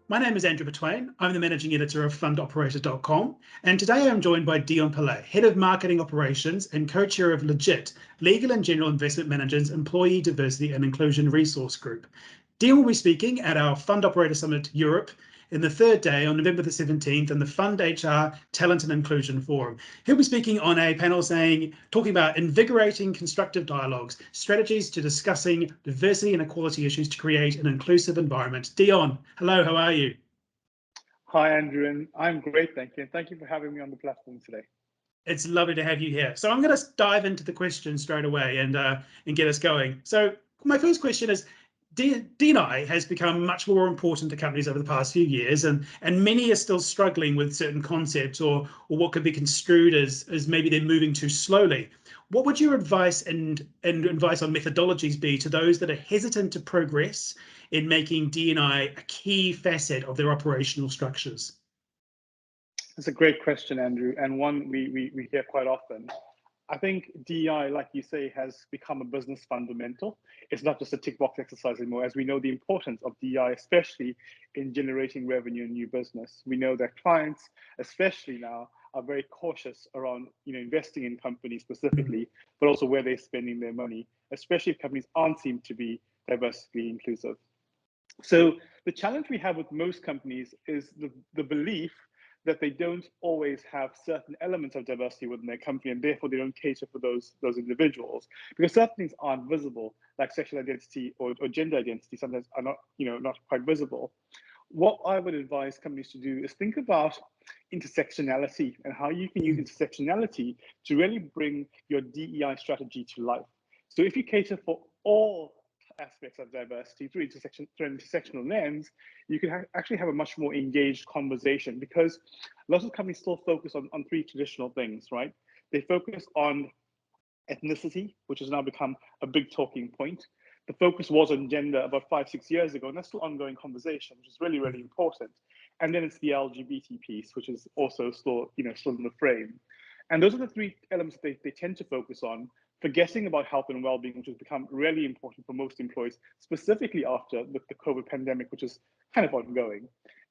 My name is Andrew Betwain. I'm the managing editor of fundoperator.com, and today I'm joined by Deon Pillay, head of marketing operations and co-chair of Legit, Legal and General Investment Managers Employee Diversity and Inclusion Resource Group. Deon will be speaking at our Fund Operator Summit Europe in the third day on November the 17th in the Fund HR Talent and Inclusion Forum. He'll be speaking on a panel talking about invigorating constructive dialogues, strategies to discussing diversity and equality issues to create an inclusive environment. Deon, hello, how are you? Hi, Andrew, and I'm great, thank you. And thank you for having me on the platform today. It's lovely to have you here. So I'm going to dive into the questions straight away and get us going. So my first question is, D&I has become much more important to companies over the past few years, and many are still struggling with certain concepts or what could be construed as maybe they're moving too slowly. What would your advice and advice on methodologies be to those that are hesitant to progress in making D&I a key facet of their operational structures? That's a great question, Andrew, and one we hear quite often. I think DEI, like you say, has become a business fundamental. It's not just a tick box exercise anymore, as we know the importance of DEI, especially in generating revenue and new business. We know that clients, especially now, are very cautious around investing in companies specifically, but also where they're spending their money, especially if companies aren't seen to be diversity inclusive. So the challenge we have with most companies is the belief that they don't always have certain elements of diversity within their company, and therefore they don't cater for those individuals, because certain things aren't visible, like sexual identity or gender identity sometimes are not quite visible. What I would advise companies to do is think about intersectionality and how you can use intersectionality to really bring your DEI strategy to life. So if you cater for all aspects of diversity through an intersectional lens, you can actually have a much more engaged conversation, because lots of companies still focus on three traditional things, right? They focus on ethnicity, which has now become a big talking point. The focus was on gender about 5-6 years ago, and that's still ongoing conversation, which is really, really important. And then it's the LGBT piece, which is also still in the frame. And those are the three elements they tend to focus on, forgetting about health and well-being, which has become really important for most employees, specifically after the COVID pandemic, which is kind of ongoing.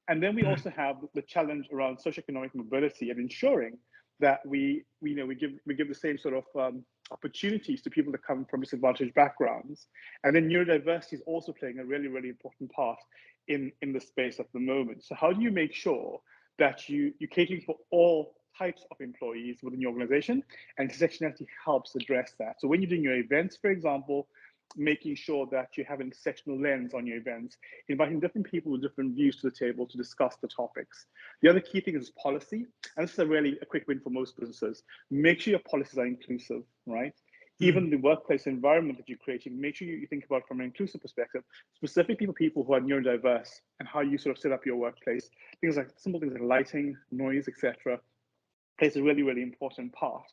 And then we also have the challenge around socioeconomic mobility and ensuring that we give the same sort of opportunities to people that come from disadvantaged backgrounds. And then neurodiversity is also playing a really, really important part in the space at the moment. So how do you make sure that you're catering for all types of employees within your organization, and intersectionality helps address that. So when you're doing your events, for example, making sure that you have an intersectional lens on your events, inviting different people with different views to the table to discuss the topics. The other key thing is policy, and this is a quick win for most businesses. Make sure your policies are inclusive, right? Even the workplace environment that you're creating, make sure you think about from an inclusive perspective, specifically for people who are neurodiverse, and how you sort of set up your workplace. Simple things like lighting, noise, etc. plays a really, really important part.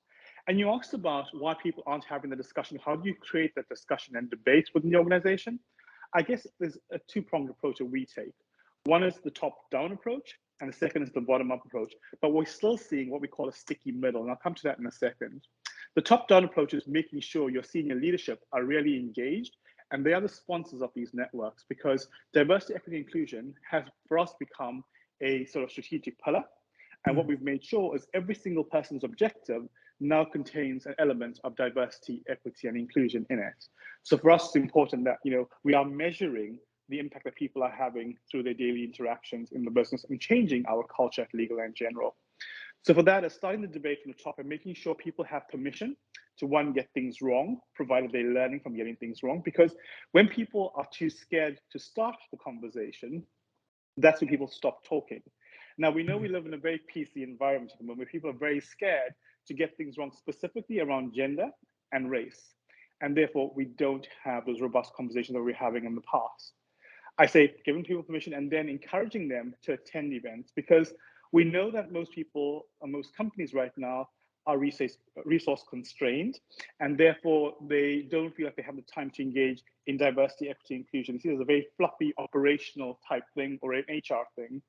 And you asked about why people aren't having the discussion. How do you create that discussion and debate within the organization? I guess there's a two-pronged approach that we take. One is the top-down approach, and the second is the bottom-up approach. But we're still seeing what we call a sticky middle, and I'll come to that in a second. The top-down approach is making sure your senior leadership are really engaged, and they are the sponsors of these networks, because diversity, equity, inclusion has, for us, become a sort of strategic pillar. And what we've made sure is every single person's objective now contains an element of diversity, equity, and inclusion in it. So for us, it's important that we are measuring the impact that people are having through their daily interactions in the business and changing our culture at Legal and General. So for that, it's starting the debate from the top and making sure people have permission to, one, get things wrong, provided they're learning from getting things wrong. Because when people are too scared to start the conversation, that's when people stop talking. Now, we know we live in a very PC environment at the moment where people are very scared to get things wrong, specifically around gender and race. And therefore, we don't have those robust conversations that we were having in the past. I say giving people permission and then encouraging them to attend events, because we know that most people and most companies right now are resource constrained, and therefore they don't feel like they have the time to engage in diversity, equity, inclusion. See, it's a very fluffy operational type thing or an HR thing.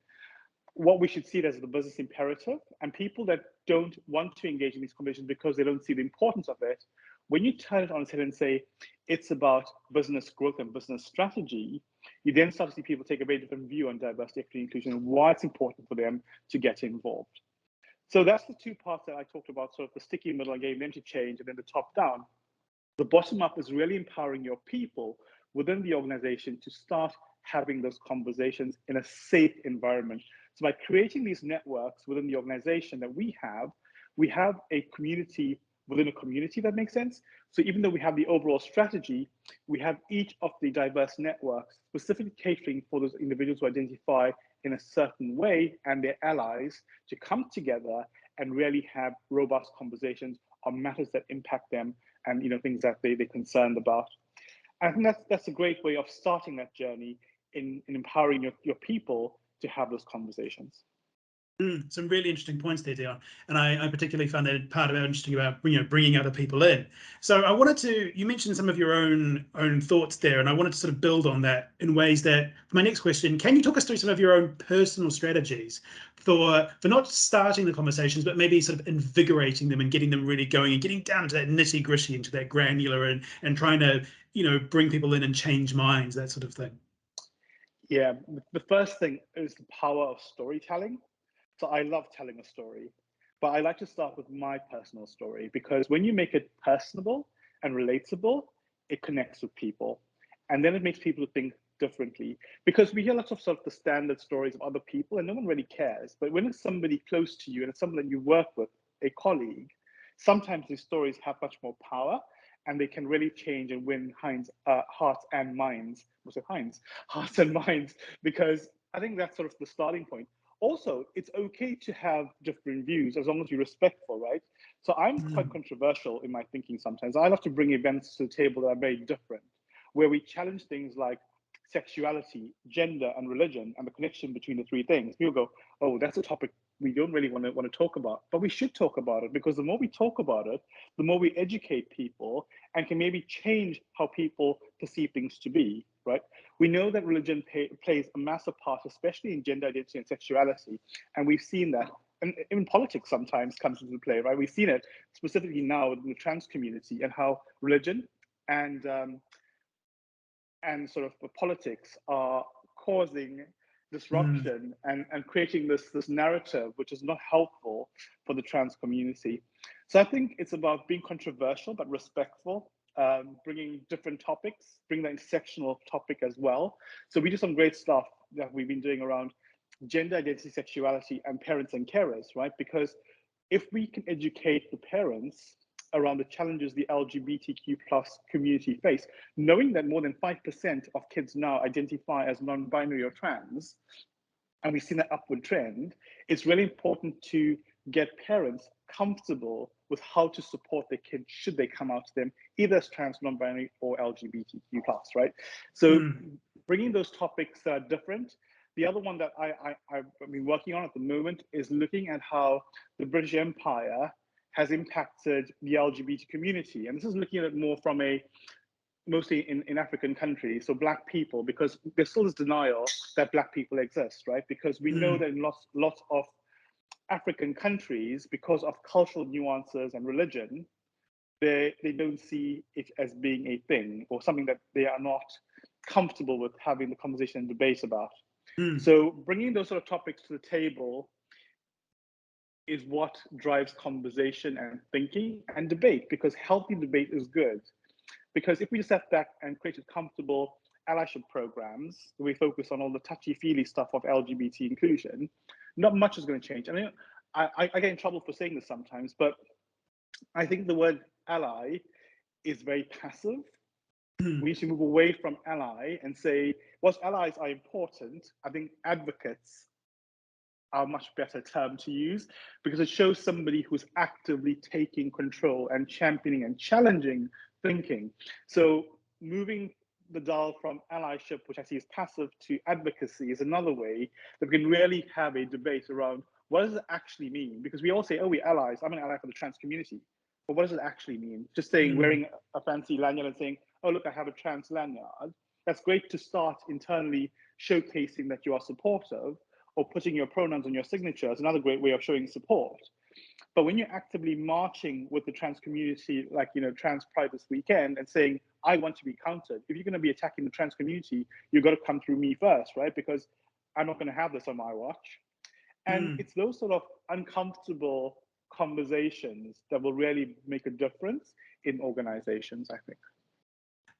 What we should see it as the business imperative, and people that don't want to engage in these conversations because they don't see the importance of it, When you turn it on its head and say it's about business growth and business strategy, you then start to see people take a very different view on diversity, equity, inclusion, and why it's important for them to get involved. So that's the two parts that I talked about, sort of the sticky middle and getting them to change, and then the top down. The bottom up is really empowering your people within the organization to start having those conversations in a safe environment. So by creating these networks within the organization that we have a community within a community, that makes sense. So even though we have the overall strategy, we have each of the diverse networks specifically catering for those individuals who identify in a certain way and their allies to come together and really have robust conversations on matters that impact them and things that they're concerned about. I think that's a great way of starting that journey in empowering your people to have those conversations. Some really interesting points there, Deon, and I particularly found that part about interesting about bringing other people in. So I wanted to, you mentioned some of your own thoughts there, and I wanted to sort of build on that in ways that, for my next question, can you talk us through some of your own personal strategies for not starting the conversations, but maybe sort of invigorating them and getting them really going and getting down to that nitty gritty, into that granular, and trying to bring people in and change minds, that sort of thing. Yeah, the first thing is the power of storytelling. So I love telling a story, but I like to start with my personal story, because when you make it personable and relatable, it connects with people. And then it makes people think differently, because we hear lots of sort of the standard stories of other people and no one really cares. But when it's somebody close to you and it's someone that you work with, a colleague, sometimes these stories have much more power and they can really change and win hearts and minds. Was it Heinz? Hearts and minds, because I think that's sort of the starting point. Also, it's okay to have different views as long as you're respectful, right? So I'm quite controversial in my thinking sometimes. I love to bring events to the table that are very different, where we challenge things like sexuality, gender, and religion, and the connection between the three things. People go, oh, that's a topic we don't really want to talk about. But we should talk about it, because the more we talk about it, the more we educate people and can maybe change how people perceive things to be, right? We know that religion plays a massive part, especially in gender identity and sexuality. And we've seen that. And even politics sometimes comes into play, right? We've seen it specifically now in the trans community, and how religion and sort of the politics are causing disruption and creating this narrative which is not helpful for the trans community. So I think it's about being controversial but respectful, bringing different topics, bring that intersectional topic as well. So we do some great stuff that we've been doing around gender identity, sexuality, and parents and carers, right? Because if we can educate the parents around the challenges the LGBTQ plus community face, knowing that more than 5% of kids now identify as non-binary or trans, and we've seen that upward trend, it's really important to get parents comfortable with how to support their kids should they come out to them, either as trans, non-binary, or LGBTQ plus, right? So bringing those topics that are different. The other one that I've been working on at the moment is looking at how the British Empire has impacted the LGBT community. And this is looking at it more from mostly in African countries, so Black people, because there's still this denial that Black people exist, right? Because we know that in lots of African countries, because of cultural nuances and religion, they don't see it as being a thing or something that they are not comfortable with having the conversation and debate about. So bringing those sort of topics to the table is what drives conversation and thinking and debate, because healthy debate is good. Because if we just sat back and created comfortable allyship programs, we focus on all the touchy-feely stuff of LGBT inclusion, not much is going to change. I mean, I get in trouble for saying this sometimes, but I think the word ally is very passive. We need to move away from ally and say, whilst allies are important, I think advocates are a much better term to use, because it shows somebody who's actively taking control and championing and challenging thinking. So moving the dial from allyship, which I see as passive, to advocacy is another way that we can really have a debate around what does it actually mean? Because we all say, oh, we're allies. I'm an ally for the trans community. But what does it actually mean? Just saying, wearing a fancy lanyard and saying, oh, look, I have a trans lanyard. That's great to start internally showcasing that you are supportive, or putting your pronouns on your signature is another great way of showing support. But when you're actively marching with the trans community, like, Trans Pride this weekend, and saying, I want to be counted, if you're going to be attacking the trans community, you've got to come through me first, right? Because I'm not going to have this on my watch. And it's those sort of uncomfortable conversations that will really make a difference in organizations, I think.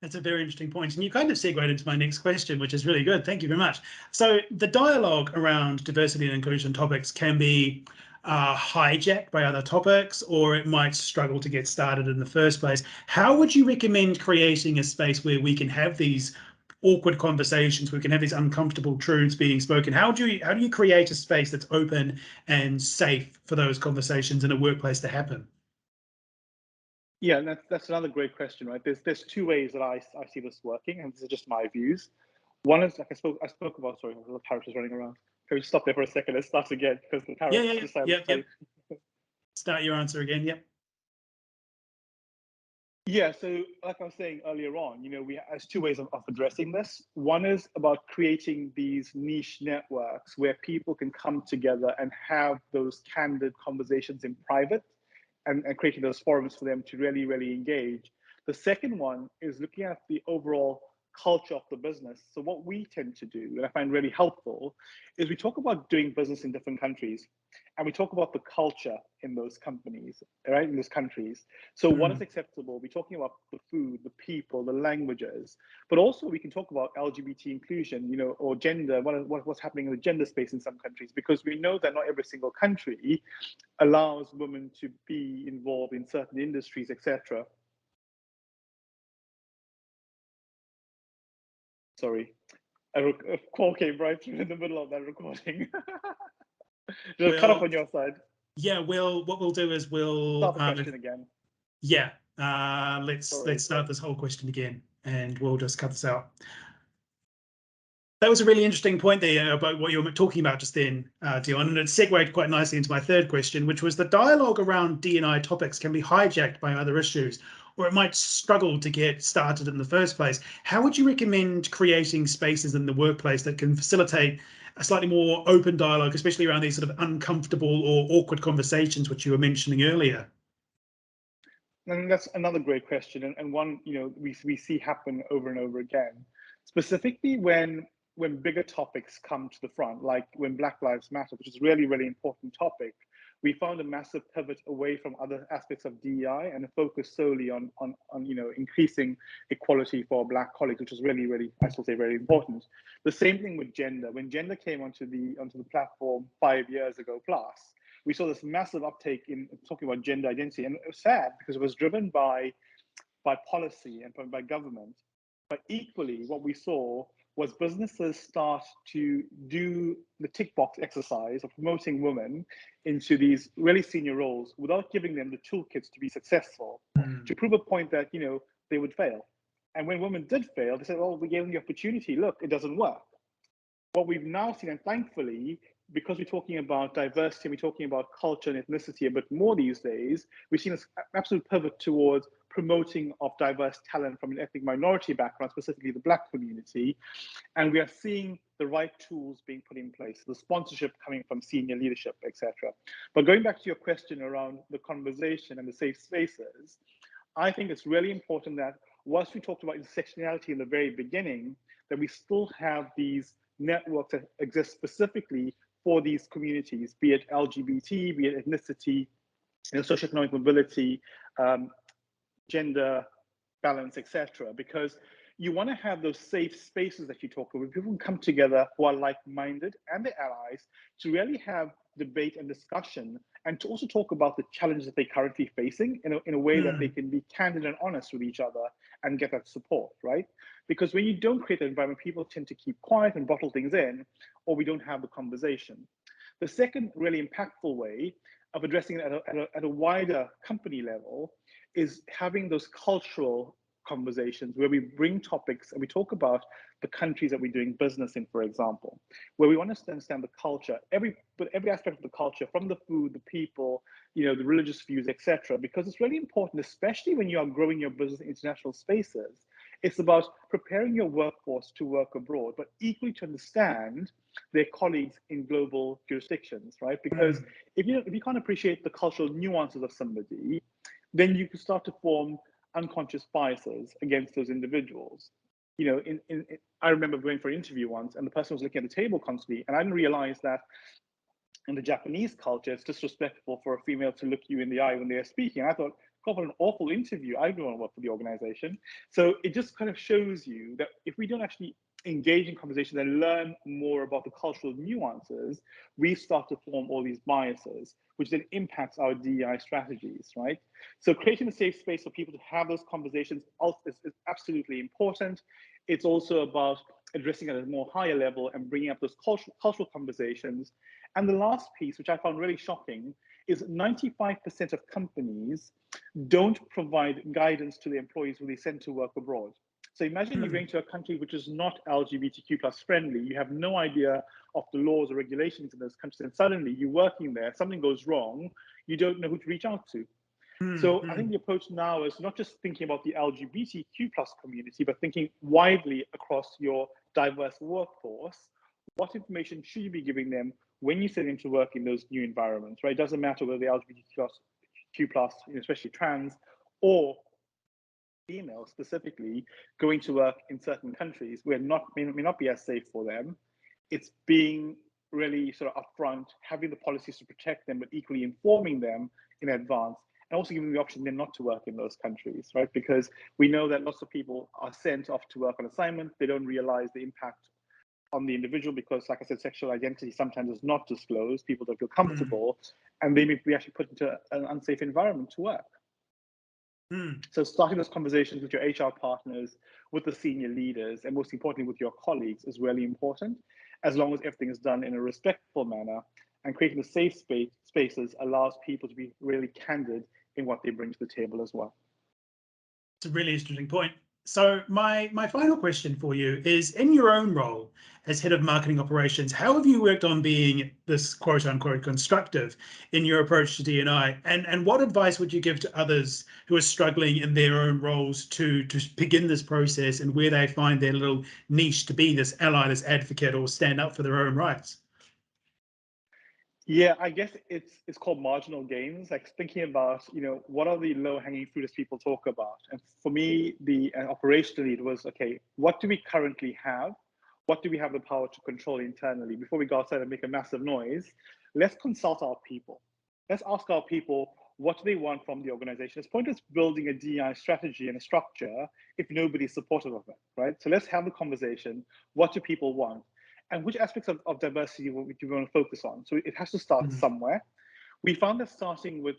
That's a very interesting point. And you kind of segued into my next question, which is really good. Thank you very much. So the dialogue around diversity and inclusion topics can be hijacked by other topics, or it might struggle to get started in the first place. How would you recommend creating a space where we can have these awkward conversations, we can have these uncomfortable truths being spoken? How do you create a space that's open and safe for those conversations in a workplace to happen? Yeah, and that's another great question, right? There's two ways that I see this working, and these are just my views. One is, like I spoke about. Sorry, the parrot is running around. Can we stop there for a second and start again, because the parrot decided to Yep. Start your answer again. Yep. Yeah, so like I was saying earlier on, there's two ways of addressing this. One is about creating these niche networks where people can come together and have those candid conversations in private, and creating those forums for them to really, really engage. The second one is looking at the overall culture of the business. So what we tend to do, and I find really helpful, is we talk about doing business in different countries, and we talk about the culture in those companies, right, in those countries. So what is acceptable? We're talking about the food, the people, the languages, but also we can talk about LGBT inclusion, or gender, what's happening in the gender space in some countries, because we know that not every single country allows women to be involved in certain industries, etc. Sorry, a call came right through in the middle of that recording. Just cut off on your side. Yeah, what we'll do is we'll Start the question again. Yeah, let's start this whole question again, and we'll just cut this out. That was a really interesting point there about what you were talking about just then, Deon, and it segued quite nicely into my third question, which was the dialogue around D&I topics can be hijacked by other issues, or it might struggle to get started in the first place. How would you recommend creating spaces in the workplace that can facilitate a slightly more open dialogue, especially around these sort of uncomfortable or awkward conversations, which you were mentioning earlier? And that's another great question, and one we see happen over and over again, specifically when bigger topics come to the front, like when Black Lives Matter, which is really, really important topic. We found a massive pivot away from other aspects of DEI and a focus solely on increasing equality for Black colleagues, which is really, really, I still say, very important. The same thing with gender. When gender came onto the platform 5 years ago plus, we saw this massive uptake in talking about gender identity, and it was sad because it was driven by policy and by government. But equally, what we saw was businesses start to do the tick box exercise of promoting women into these really senior roles without giving them the toolkits to be successful, to prove a point that they would fail. And when women did fail, they said, "Well, we gave them the opportunity. Look, it doesn't work." What we've now seen, and thankfully, because we're talking about diversity, we're talking about culture and ethnicity a bit more these days, we've seen this absolute pivot towards promoting of diverse talent from an ethnic minority background, specifically the Black community. And we are seeing the right tools being put in place, the sponsorship coming from senior leadership, etc. But going back to your question around the conversation and the safe spaces, I think it's really important that whilst we talked about intersectionality in the very beginning, that we still have these networks that exist specifically for these communities, be it LGBT, be it ethnicity, socioeconomic mobility, gender balance, etc. Because you want to have those safe spaces that you talk about, where people can come together who are like-minded and their allies to really have debate and discussion, and to also talk about the challenges that they're currently facing in a way that they can be candid and honest with each other and get that support, right? Because when you don't create that environment, people tend to keep quiet and bottle things in, or we don't have the conversation. The second really impactful way of addressing it at a wider company level is having those cultural conversations where we bring topics and we talk about the countries that we're doing business in, for example, where we want to understand the culture, every aspect of the culture, from the food, the people, the religious views, etc. Because it's really important, especially when you are growing your business in international spaces. It's about preparing your workforce to work abroad, but equally to understand their colleagues in global jurisdictions, right? Because Mm. if you can't appreciate the cultural nuances of somebody, then you can start to form unconscious biases against those individuals. You know, I remember going for an interview once, and the person was looking at the table constantly, and I didn't realize that in the Japanese culture, it's disrespectful for a female to look you in the eye when they're speaking. I thought, God, what an awful interview. I don't want to work for the organization. So it just kind of shows you that if we don't actually engage in conversations and learn more about the cultural nuances, we start to form all these biases, which then impacts our DEI strategies, right? So creating a safe space for people to have those conversations is absolutely important. It's also about addressing at a more higher level and bringing up those cultural conversations. And the last piece, which I found really shocking, is 95% of companies don't provide guidance to the employees who they send to work abroad. So imagine you're going Mm. to a country which is not LGBTQ plus friendly. You have no idea of the laws or regulations in those countries, and suddenly you're working there, something goes wrong, you don't know who to reach out to. Mm. So I think Mm. the approach now is not just thinking about the LGBTQ plus community, but thinking widely across your diverse workforce. What information should you be giving them when you send them to work in those new environments, right? It doesn't matter whether they're LGBTQ plus, especially trans, or females specifically going to work in certain countries where may not be as safe for them. It's being really sort of upfront, having the policies to protect them, but equally informing them in advance, and also giving them the option then not to work in those countries, right? Because we know that lots of people are sent off to work on assignment. They don't realize the impact on the individual because, like I said, sexual identity sometimes is not disclosed. People don't feel Mm. comfortable, and they may be actually put into an unsafe environment to work. Mm. So starting those conversations with your HR partners, with the senior leaders, and most importantly with your colleagues is really important, as long as everything is done in a respectful manner. And creating the spaces allows people to be really candid in what they bring to the table as well. It's a really interesting point. So my final question for you is, in your own role as head of marketing operations, how have you worked on being this quote unquote constructive in your approach to D&I? And what advice would you give to others who are struggling in their own roles to begin this process, and where they find their little niche to be this ally, this advocate, or stand up for their own rights? Yeah, I guess it's called marginal gains, like thinking about, what are the low hanging fruit as people talk about. And for me, the operationally, it was, okay, what do we currently have? What do we have the power to control internally? Before we go outside and make a massive noise, let's consult our people. Let's ask our people, what do they want from the organization? It's pointless building a DEI strategy and a structure if nobody's supportive of it, right? So let's have the conversation. What do people want? And which aspects of diversity do you want to focus on? So it has to start Mm. somewhere. We found that starting with,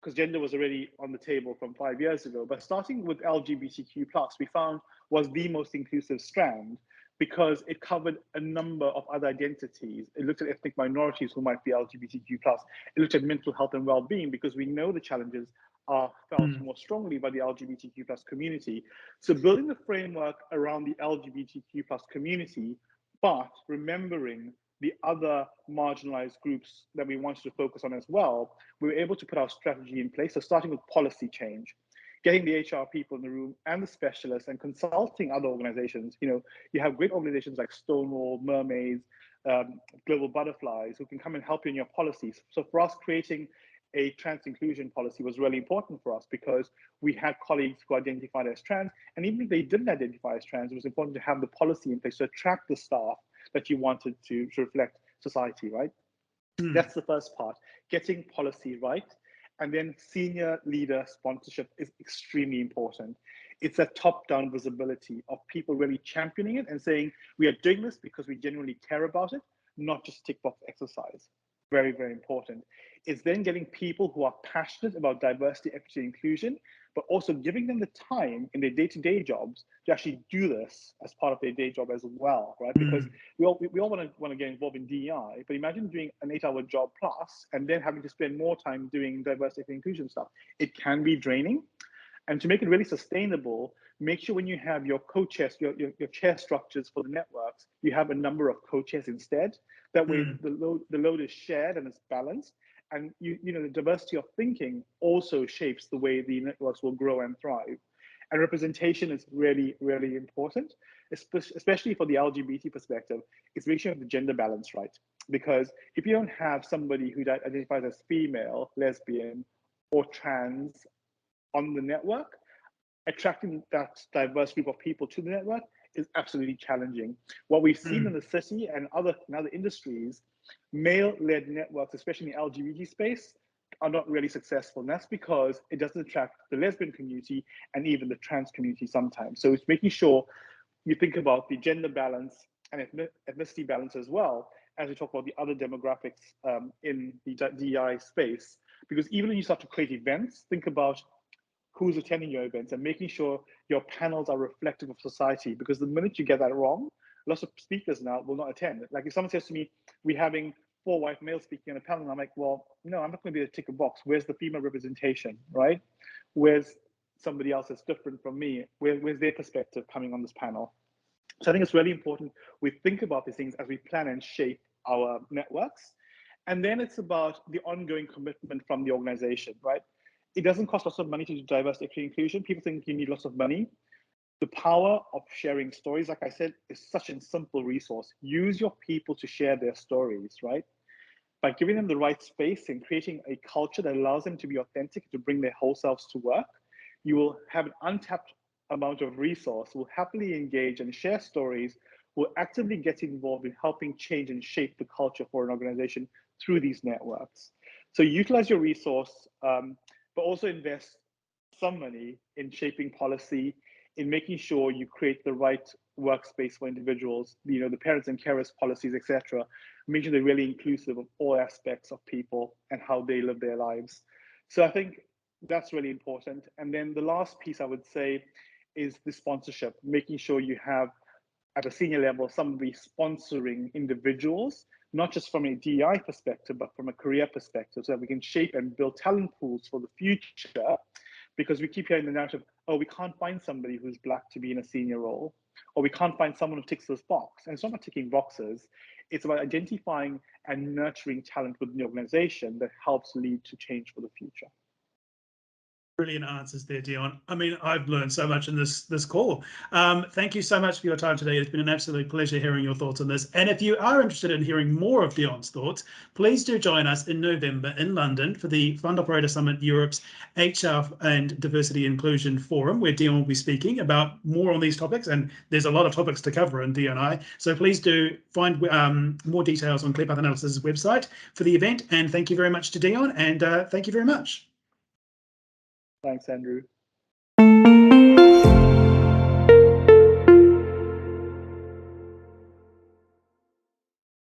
because gender was already on the table from 5 years ago, but starting with LGBTQ plus, we found was the most inclusive strand because it covered a number of other identities. It looked at ethnic minorities who might be LGBTQ plus. It looked at mental health and well-being because we know the challenges are felt Mm. more strongly by the LGBTQ plus community. So building the framework around the LGBTQ plus community, but remembering the other marginalized groups that we wanted to focus on as well, we were able to put our strategy in place. So starting with policy change, getting the HR people in the room and the specialists and consulting other organizations. You have great organizations like Stonewall, Mermaids, Global Butterflies who can come and help you in your policies. So for us, creating a trans inclusion policy was really important for us because we had colleagues who identified as trans, and even if they didn't identify as trans, it was important to have the policy in place to attract the staff that you wanted to reflect society, right? Mm. That's the first part, getting policy right. And then senior leader sponsorship is extremely important. It's a top-down visibility of people really championing it and saying, we are doing this because we genuinely care about it, not just tick box exercise. Very, very important. It's then getting people who are passionate about diversity, equity, and inclusion, but also giving them the time in their day-to-day jobs to actually do this as part of their day job as well, right? Because Mm. we all want to get involved in DEI, but imagine doing an 8-hour job plus and then having to spend more time doing diversity and inclusion stuff. It can be draining. And to make it really sustainable, make sure when you have your co-chairs, your chair structures for the networks, you have a number of co-chairs instead. That way Mm. the load is shared and it's balanced. And the diversity of thinking also shapes the way the networks will grow and thrive. And representation is really, really important, especially for the LGBT perspective. It's making sure the gender balance right. Because if you don't have somebody who identifies as female, lesbian, or trans on the network, attracting that diverse group of people to the network is absolutely challenging. What we've seen in the city and in other industries, male-led networks, especially in the LGBT space, are not really successful. And that's because it doesn't attract the lesbian community and even the trans community sometimes. So it's making sure you think about the gender balance and ethnicity balance as well as we talk about the other demographics in the DEI space. Because even when you start to create events, think about who's attending your events and making sure your panels are reflective of society. Because the minute you get that wrong, lots of speakers now will not attend. Like if someone says to me, we're having 4 white males speaking on a panel, and I'm like, well, no, I'm not going to be able to tick a box. Where's the female representation, right? Where's somebody else that's different from me? Where's their perspective coming on this panel? So I think it's really important we think about these things as we plan and shape our networks. And then it's about the ongoing commitment from the organization, right? It doesn't cost lots of money to do diversity, equity, inclusion. People think you need lots of money. The power of sharing stories, like I said, is such a simple resource. Use your people to share their stories, right? By giving them the right space and creating a culture that allows them to be authentic, to bring their whole selves to work, you will have an untapped amount of resource, will happily engage and share stories, will actively get involved in helping change and shape the culture for an organization through these networks. So utilize your resource, but also invest some money in shaping policy, in making sure you create the right workspace for individuals, you know, the parents and carers policies, etc. Make sure they're really inclusive of all aspects of people and how they live their lives. So I think that's really important. And then the last piece I would say is the sponsorship, making sure you have at a senior level somebody sponsoring individuals, not just from a DEI perspective, but from a career perspective, so that we can shape and build talent pools for the future. Because we keep hearing the narrative, oh, we can't find somebody who's Black to be in a senior role, or we can't find someone who ticks this box. And it's not about ticking boxes, it's about identifying and nurturing talent within the organization that helps lead to change for the future. Brilliant answers there, Deon. I mean, I've learned so much in this call. Thank you so much for your time today. It's been an absolute pleasure hearing your thoughts on this. And if you are interested in hearing more of Deon's thoughts, please do join us in November in London for the Fund Operator Summit Europe's HR and Diversity Inclusion Forum, where Deon will be speaking about more on these topics. And there's a lot of topics to cover in D&I. So please do find more details on ClearPath Analysis' website for the event. And thank you very much to Deon. And thank you very much. Thanks, Andrew.